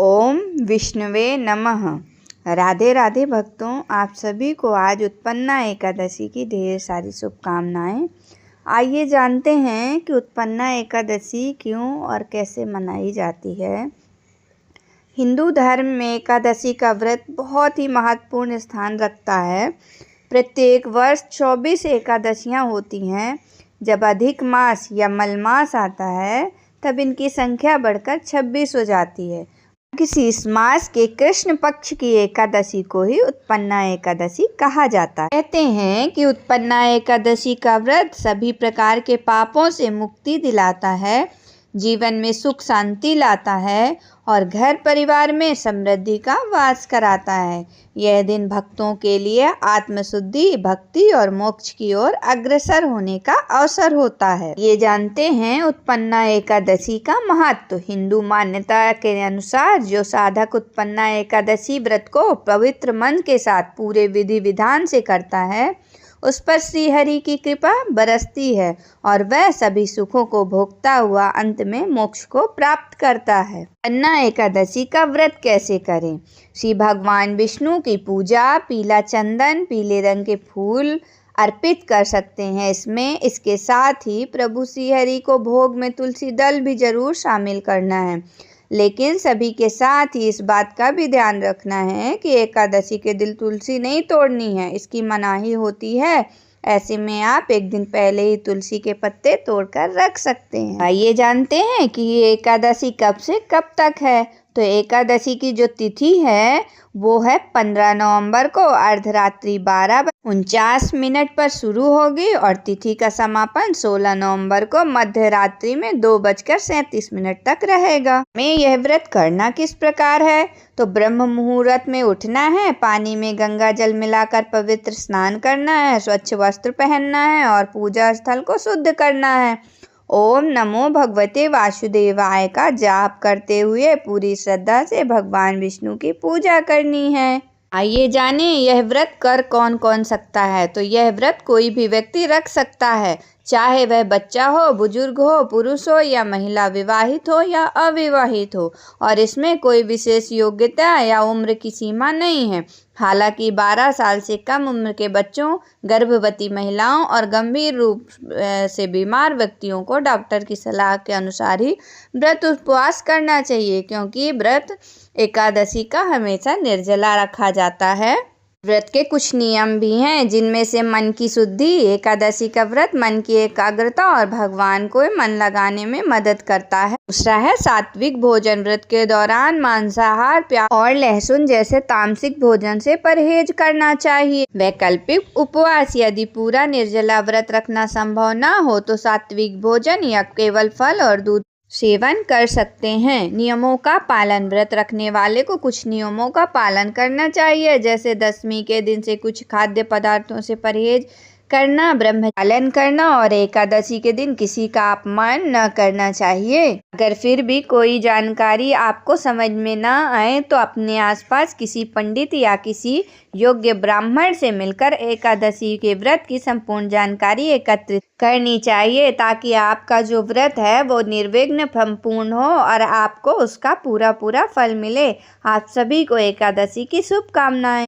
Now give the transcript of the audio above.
ओम विष्णुवे नमः। राधे राधे भक्तों, आप सभी को आज उत्पन्ना एकादशी की ढेर सारी शुभकामनाएं। आइए जानते हैं कि उत्पन्ना एकादशी क्यों और कैसे मनाई जाती है। हिंदू धर्म में एकादशी का व्रत बहुत ही महत्वपूर्ण स्थान रखता है। प्रत्येक वर्ष 24 एकादशियां होती हैं। जब अधिक मास या मलमास आता है तब इनकी संख्या बढ़कर 26 हो जाती है। किसी इस मास के कृष्ण पक्ष की एकादशी को ही उत्पन्ना एकादशी कहा जाता है। कहते हैं कि उत्पन्ना एकादशी का व्रत सभी प्रकार के पापों से मुक्ति दिलाता है, जीवन में सुख शांति लाता है और घर परिवार में समृद्धि का वास कराता है। यह दिन भक्तों के लिए आत्मशुद्धि, भक्ति और मोक्ष की ओर अग्रसर होने का अवसर होता है। ये जानते हैं उत्पन्ना एकादशी का महत्व। हिंदू मान्यता के अनुसार जो साधक उत्पन्ना एकादशी व्रत को पवित्र मन के साथ पूरे विधि विधान से करता है, उस पर श्री हरि की कृपा बरसती है और वह सभी सुखों को भोगता हुआ अंत में मोक्ष को प्राप्त करता है। उत्पन्ना एकादशी का व्रत कैसे करें? श्री भगवान विष्णु की पूजा पीला चंदन, पीले रंग के फूल अर्पित कर सकते हैं। इसके साथ ही प्रभु श्री हरि को भोग में तुलसी दल भी जरूर शामिल करना है। लेकिन सभी के साथ ही इस बात का भी ध्यान रखना है कि एकादशी के दिन तुलसी नहीं तोड़नी है, इसकी मनाही होती है। ऐसे में आप एक दिन पहले ही तुलसी के पत्ते तोड़कर रख सकते हैं। आइए जानते हैं कि ये एकादशी कब से कब तक है। तो एकादशी की जो तिथि है वो है 15 नवंबर को अर्धरात्रि 12:49 पर शुरू होगी और तिथि का समापन 16 नवंबर को मध्य रात्रि में 2:37 तक रहेगा। में यह व्रत करना किस प्रकार है? तो ब्रह्म मुहूर्त में उठना है, पानी में गंगा जल मिलाकर पवित्र स्नान करना है, स्वच्छ वस्त्र पहनना है और पूजा स्थल को शुद्ध करना है। ओम नमो भगवते वासुदेवाय का जाप करते हुए पूरी श्रद्धा से भगवान विष्णु की पूजा करनी है। आइए जाने यह व्रत कर कौन कौन सकता है। तो यह व्रत कोई भी व्यक्ति रख सकता है, चाहे वह बच्चा हो, बुजुर्ग हो, पुरुष हो या महिला, विवाहित हो या अविवाहित हो, और इसमें कोई विशेष योग्यता या उम्र की सीमा नहीं है। हालांकि 12 साल से कम उम्र के बच्चों, गर्भवती महिलाओं और गंभीर रूप से बीमार व्यक्तियों को डॉक्टर की सलाह के अनुसार ही व्रत उपवास करना चाहिए, क्योंकि व्रत एकादशी का हमेशा निर्जला रखा जाता है। व्रत के कुछ नियम भी हैं, जिनमें से मन की शुद्धि। एकादशी का व्रत मन की एकाग्रता और भगवान को मन लगाने में मदद करता है। दूसरा है सात्विक भोजन। व्रत के दौरान मांसाहार, प्याज और लहसुन जैसे तामसिक भोजन से परहेज करना चाहिए। वैकल्पिक उपवास, यदि पूरा निर्जला व्रत रखना संभव न हो तो सात्विक भोजन या केवल फल और दूध सेवन कर सकते हैं। नियमों का पालन। व्रत रखने वाले को कुछ नियमों का पालन करना चाहिए, जैसे दशमी के दिन से कुछ खाद्य पदार्थों से परहेज करना, ब्रह्मचर्य करना और एकादशी के दिन किसी का अपमान न करना चाहिए। अगर फिर भी कोई जानकारी आपको समझ में न आए तो अपने आसपास किसी पंडित या किसी योग्य ब्राह्मण से मिलकर एकादशी के व्रत की संपूर्ण जानकारी एकत्रित करनी चाहिए, ताकि आपका जो व्रत है वो निर्विघ्न संपूर्ण हो और आपको उसका पूरा फल मिले। आप सभी को एकादशी की शुभकामनाएं।